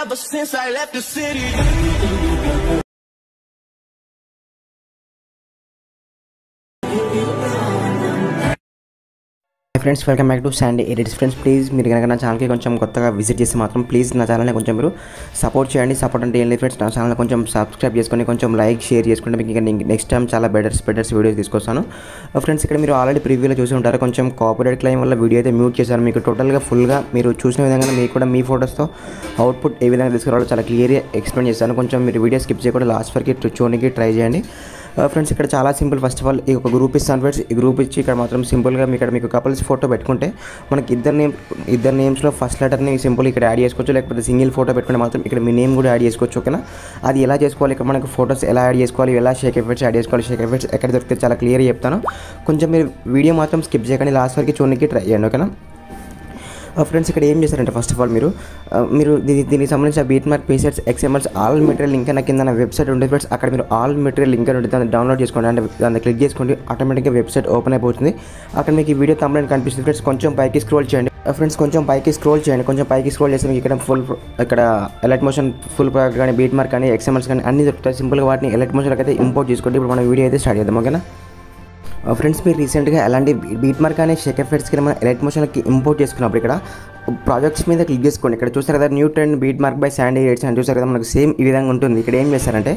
ever since I left the city. Friends welcome back to Sandy edits. Friends please మీరు కనుక నా ఛానల్కి కొంచెం కొత్తగా విజిట్ చేస్తే మాత్రం ప్లీజ్ నా ఛానల్ని కొంచెం మీరు సపోర్ట్ చేయండి. సపోర్ట్ అంటే ఏం లేదు ఫ్రెండ్స్, నా ఛానల్ కొంచెం సబ్స్క్రైబ్ చేసుకొని కొంచెం లైక్ షేర్ చేసుకుంటే మీకు ఇంకా నెక్స్ట్ టైం చాలా బెటర్స్ వీడియోస్ తీసుకొస్తాను. ఫ్రెండ్స్ ఇక్కడ మీరు ఆల్రెడీ ప్రివ్యూలో చూసి ఉంటారు, కొంచెం కాపీరైట్ క్లెయిమ్ వల్ల వీడియో అయితే మ్యూట్ చేశాను. మీకు టోటల్గా ఫుల్గా మీరు చూసిన విధంగా మీకు కూడా మీ ఫోటోస్తో అవుట్పుట్ ఏ విధంగా తీసుకురావాలో చాలా క్లియర్గా ఎక్స్ప్లెయిన్ చేస్తాను. కొంచెం మీరు వీడియో స్కిప్ చేయకుండా లాస్ట్ వరకు చూడడానికి ట్రై చేయండి. ఫ్రెండ్స్ ఇక్కడ చాలా సింపుల్. ఫస్ట్ ఆఫ్ ఆల్ ఈ ఒక గ్రూప్ ఇస్తాను ఫ్రెండ్స్. ఈ గ్రూప్ ఇచ్చి ఇక్కడ మాత్రం సింపుల్గా మీకు కపుల్స్ ఫోటో పెట్టుకుంటే మనకి ఇద్దరు నేమ్స్లో ఫస్ట్ లెటర్ని సింపుల్ ఇక్కడ యాడ్ చేసుకోవచ్చు. లేకపోతే సింగిల్ ఫోటో పెట్టుకుంటే మాత్రం ఇక్కడ మీ నేమ్ కూడా యాడ్ చేసుకోవచ్చు. ఓకేనా, అది ఎలా చేసుకోవాలి, ఇక్కడ మనకు ఫోటోస్ ఎలా యాడ్ చేసుకోవాలి, ఎలా షేక్ ఎఫెక్ట్స్ యాడ్ చేసుకోవాలి, షేక్ ఎఫెక్ట్స్ ఎక్కడ దొరికితే చాలా క్లియర్గా చెప్తాను. కొంచెం మీరు వీడియో మాత్రం స్కిప్ చేయకండి, లాస్ట్ వరకు చూడడానికి ట్రై చేయండి. ఓకేనా ఫ్రెండ్స్ ఇక్కడ ఏం చేస్తారంటే ఫస్ట్ ఆఫ్ ఆల్ మీరు దీనికి సంబంధించిన బీట్ మార్క్ పీసెట్స్ ఎక్స్ఎంఎల్స్ ఆల్ మెటీరియల్ లింక్ అన్న కింద వెబ్సైట్ ఉంటుంది ఫ్రెండ్స్. అక్కడ మీరు ఆల్ మెటీరియల్ లింక్ అని ఉంటుంది, దాన్ని డౌన్లోడ్ చేసుకోండి. అంటే దాన్ని క్లిక్ చేసుకోండి, ఆటోమేటిక్గా వెబ్సైట్ ఓపెన్ అయిపోతుంది. అక్కడ మీకు ఈ వీడియో తమ్ములని కనిపిస్తుంది ఫ్రెండ్స్. కొంచెం పైకి స్క్రోల్ చేయండి ఫ్రెండ్స్, కొంచెం పైకి స్క్రోల్ చేస్తే మీకు ఇక్కడ ఎలర్ట్ మోషన్ ఫుల్ ప్రోడక్ట్ కానీ బీట్ మార్క్ కానీ ఎక్స్ఎంఎల్స్ కానీ అన్ని దొరుకుతాయి. సింపుల్గా వాటిని ఎలర్ట్ మోషన్కి అయితే ఇంపోర్ట్ చేసుకోండి. ఇప్పుడు మన వీడియో అయితే స్టార్ట్ చేద్దాం. ఓకేనా ఫ్రెండ్స్, మీరు రీసెంట్గా అలాంటి బీట్ మార్క్ అనే షేక్ ఎఫెక్ట్స్కి మనం ఎలర్ట్ మోషన్కి ఇంపోర్ట్ చేసుకున్నప్పుడు ఇక్కడ ప్రాజెక్ట్స్ మీద క్లిక్ చేసుకోండి. ఇక్కడ చూసారు కదా new trend beat mark by Sandy edits అని చూసారు కదా, మనకు సేమ్ ఈ విధంగా ఉంటుంది. ఇక్కడ ఏం చేస్తారంటే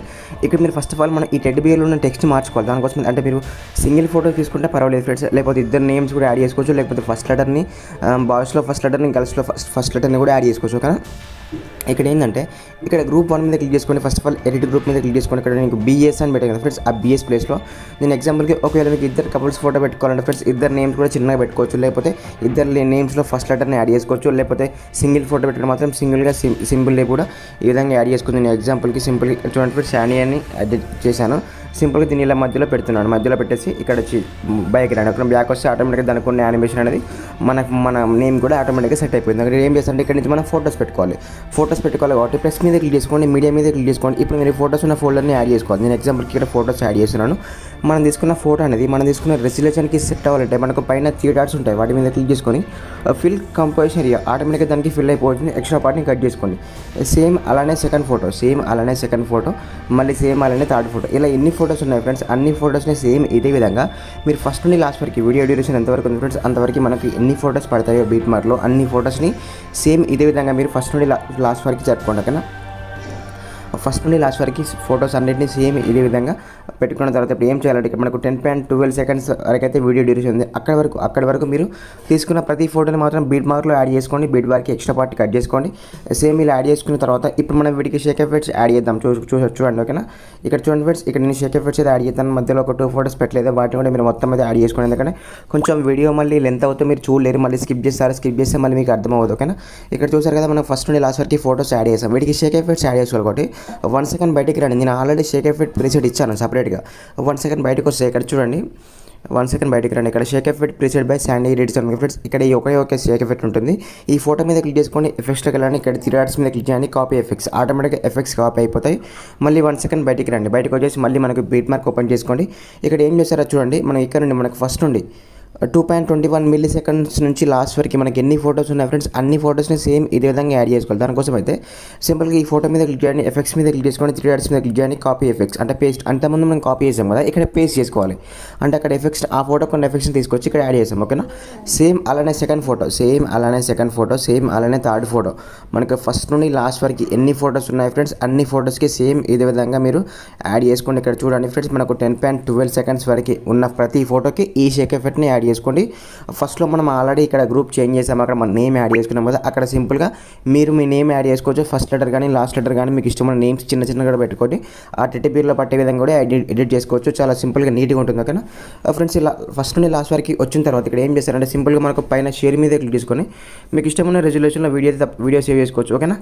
ఇక్కడ మీరు ఫస్ట్ ఆఫ్ ఆల్ మనం ఈ టెడ్ బియర్లో ఉన్న టెక్స్ట్ మార్చుకోవాలి. దానికోసం అంటే మీరు సింగిల్ ఫోటో తీసుకుంటే పర్వాలేదు ఫ్రెండ్స్, లేకపోతే ఇద్దరు నేమ్స్ కూడా యాడ్ చేసుకోవచ్చు. లేకపోతే ఫస్ట్ లెటర్ని బాయ్స్లో ఫస్ట్ లెటర్ని గర్ల్స్లో ఫస్ట్ లెటర్ని కూడా యాడ్ చేసుకోవచ్చు. ఓకేనా ఇక్కడ ఏంటంటే ఇక్కడ గ్రూప్ 1 మీద క్లిక్ చేసుకోండి. First of all edit group మీద క్లిక్ చేసుకోండి. ఇక్కడ మీకు బిఎస్ అని పెట్టాను కదా ఫ్రెండ్స్, ఆ బిఎస్ ప్లేస్లో నేను ఎగ్జాంపుల్కి ఒకవేళ మీకు ఇద్దరు కపుల్స్ ఫోటో పెట్టుకోవాలంటే ఫ్రెండ్స్ ఇద్దరు నేమ్స్ కూడా చిన్నగా పెట్టుకోవచ్చు. లేకపోతే ఇద్దరు నేమ్స్లో ఫస్ట్ లెటర్ని యాడ్ చేసుకోవచ్చు. లేకపోతే సింగిల్ ఫోటో పెట్టుకుని మాత్రం సింగిల్గా సింపుల్ కూడా ఈ విధంగా యాడ్ చేసుకోవచ్చు. నేను ఎగ్జాంపుల్కి సింపుల్గా చూడండి ఫ్రెండ్స్, శాండీ అని ఎడిట్ చేశాను. సింపుల్గా దీని ఇలా మధ్యలో పెడుతున్నాను. మధ్యలో పెట్టేసి ఇక్కడ వచ్చి బ్యాక్ రాండి. అక్కడ బ్యాక్ వస్తే ఆటోమేటిక్గా దానికి ఉన్న యానిమేషన్ అనేది మన నేమ్ కూడా ఆటోమేటిక్గా సెట్ అయిపోయింది. అక్కడ ఏం చేస్తారంటే ఇక్కడ నుంచి మనం ఫోటోస్ పెట్టుకోవాలి కాబట్టి ప్లస్ మీద క్లిక్ చేసుకోండి, మీడియా మీద క్లిక్ చేసుకోండి. ఇప్పుడు మీరు ఫోటోస్ ఉన్న ఫోల్డర్ని యాడ్ చేసుకోవాలి. నేను ఎగ్జాంపుల్కి ఇక్కడ ఫోటోస్ యాడ్ చేస్తున్నాను. మనం తీసుకున్న ఫోటో అనేది మనం తీసుకున్న రెజల్యూషన్కి సెట్ అవ్వాలంటే మనకు పైన 3 డాట్స్ ఉంటాయి, వాటి మీద క్లిక్ చేసుకొని ఫిల్ కంపోజిషన్ ఏరియా ఆటోమేటిక్గా దానికి ఫిల్ అయిపోతుంది. ఎక్స్ట్రా పార్ట్ని కట్ చేసుకోండి. సేమ్ అలానే సెకండ్ ఫోటో మళ్ళీ సేమ్ అలానే థర్డ్ ఫోటో, ఇలా ఎన్ని ఫోటోస్ ఉన్నాయి ఫ్రెండ్స్ అన్ని ఫోటోస్ని సేమ్ ఇదే విధంగా మీరు ఫస్ట్ నుండి లాస్ట్ వరకు వీడియో డ్యూరేషన్ ఎంతవరకు ఉంది ఫ్రెండ్స్ అంతవరకు మనకి ఎన్ని ఫోటోస్ పడతాయో బీట్ మార్క్లో అన్ని ఫోటోస్ని సేమ్ ఇదే విధంగా మీరు ఫస్ట్ నుండి లాస్ట్ వరకు జరుపుకోండి. ఓకేనా ఫస్ట్ నుండి లాస్ట్ వరకు ఫోటోస్ అన్నింటినీ సేమ్ ఇదే విధంగా పెట్టుకున్న తర్వాత ఇప్పుడు ఏం చేయాలంటే ఇక్కడ మనకు 10.12 సెకండ్స్ వరకు అయితే వీడియో డ్యూరేషన్ ఉంది. అక్కడి వరకు మీరు తీసుకున్న ప్రతి ఫోటోని మాత్రం బీట్ మార్క్లో యాడ్ చేసుకోండి. బీట్ మార్క్కి ఎక్స్ట్రా పార్ట్ కట్ చేసుకోండి. సేమ్ ఇలా యాడ్ చేసుకున్న తర్వాత ఇప్పుడు మనం వీటికి షేక్ ఎఫెక్ట్స్ యాడ్ చేద్దాం. చూడండి. ఓకేనా ఇక్కడ చూడండి ఫ్రెండ్స్, ఇక్కడ నేను షేక్ ఎఫెక్ట్స్ అయితే యాడ్ చేస్తాను. మధ్యలో ఒక 2 ఫోటోస్ పెట్టలేదు, వాటిని కూడా మీరు మొత్తం అయితే యాడ్ చేసుకోండి. ఎందుకంటే కొంచెం వీడియో మళ్ళీ లెంత్ అవుతుంది, మీరు చూడలేరు. మళ్ళీ స్కిప్ చేస్తే మళ్ళీ మీకు అర్థమవుతుంది. ఓకేనా ఇక్కడ చూసారు కదా మనం ఫస్ట్ నుండి లాస్ట్ వరకు ఫోటోస్ యాడ్ చేస్తాం. వీటికి షేక్ ఎఫెక్ట్స్ యాడ్ చేసుకోవాలి. కాబట్టి 1 సెకండ్ బయటికి రండి. నేను ఆల్రెడీ షేక్ ఎఫెక్ట్ ప్రీసెట్ ఇచ్చాను సపరేట్గా. 1 సెకండ్ బయటకు వస్తే ఇక్కడ చూడండి, 1 సెకండ్ బయటకు రండి. ఇక్కడ Sheikh effect preset by Sandy edits అని ఫ్రెండ్స్. ఇక్కడ ఒకే షేక్ ఎఫెక్ట్ ఉంటుంది. ఈ ఫోటో మీద క్లిక్ చేసుకొని ఎఫెక్ట్స్లోకి వెళ్ళండి. ఇక్కడ 3 డాట్స్ మీద క్లిక్ చేయండి, కాపీ ఎఫెక్ట్స్ ఆటోమేటిక్గా ఎఫెక్ట్స్ కాపీ అయిపోతాయి. మళ్ళీ 1 సెకండ్ బయటికి రండి. బయటకు వచ్చేసి మళ్ళీ మనకు బీట్ మార్క్ ఓపెన్ చేసుకోండి. ఇక్కడ ఏం చేస్తారో చూడండి, మనం ఇక్కడ నుండి మనకు ఫస్ట్ నుండి 2.21 మిల్లీ సెకండ్స్ నుంచి లాస్ట్ వరకు మనకి ఎన్ని ఫోటోస్ ఉన్నాయి ఫ్రెండ్స్ అన్ని ఫోటోస్ని సేమ్ ఇదే విధంగా యాడ్ చేసుకోవాలి. దానికోసం అయితే సింపుల్గా ఈ ఫోటో మీద క్లిక్ చేయండి, ఎఫెక్ట్స్ మీద క్లిక్ చేసుకోండి, 3 డాట్స్ మీద క్లిక్ చేయండి, కాపీ ఎఫెక్ట్స్ అంటే పేస్ట్. అంతకుముందు మనం కాపీ చేసాం కదా, ఇక్కడ పేస్ట్ చేసుకోవాలి. అంటే అక్కడ ఎఫెక్ట్స్ ఆ ఫోటో కొన్ని ఎఫెక్ట్స్ని తీసుకొచ్చి ఇక్కడ యాడ్ చేసాం. ఓకేనా సేమ్ అలానే సెకండ్ ఫోటో, సేమ్ అలానే థర్డ్ ఫోటో, మనకు ఫస్ట్ నుండి లాస్ట్ వరకు ఎన్ని ఫోటోస్ ఉన్నాయి ఫ్రెండ్స్ అన్ని ఫోటోస్కి సేమ్ ఇదే విధంగా మీరు యాడ్ చేసుకోండి. ఇక్కడ చూడండి ఫ్రెండ్స్, మనకు 10.12 సెకండ్స్ వరకు ఉన్న ప్రతి ఫోటోకి ఈ షేక్ ఎఫెక్ట్ని యాడ్ చేసుకోండి. ఫస్ట్లో మనం ఆల్రెడీ ఇక్కడ గ్రూప్ చేంజ్ చేసాము, అక్కడ మన నేమ్ యాడ్ చేసుకున్నాం కదా, అక్కడ సింపుల్గా మీరు మీ నేమ్ యాడ్ చేసుకోవచ్చు. ఫస్ట్ లెటర్ కానీ లాస్ట్ లెటర్ కానీ మీకు ఇష్టమైన నేమ్స్ చిన్న కూడా పెట్టుకోండి. ఆ టెట్టిపీర్లో పట్టే విధంగా కూడా ఎడిట్ చేసుకోవచ్చు. చాలా సింపుల్గా నీట్గా ఉంటుంది. ఓకేనా ఫ్రెండ్స్ ఇలా ఫస్ట్ నుండి లాస్ట్ వరకు వచ్చిన తర్వాత ఇక్కడ ఏం చేస్తారంటే సింపుల్గా మనకు పైన షేర్ మీద క్లిక్ చేసుకొని మీకు ఇష్టమైన రెజల్యూషన్లో వీడియో సేవ్ చేసుకోవచ్చు. ఓకేనా.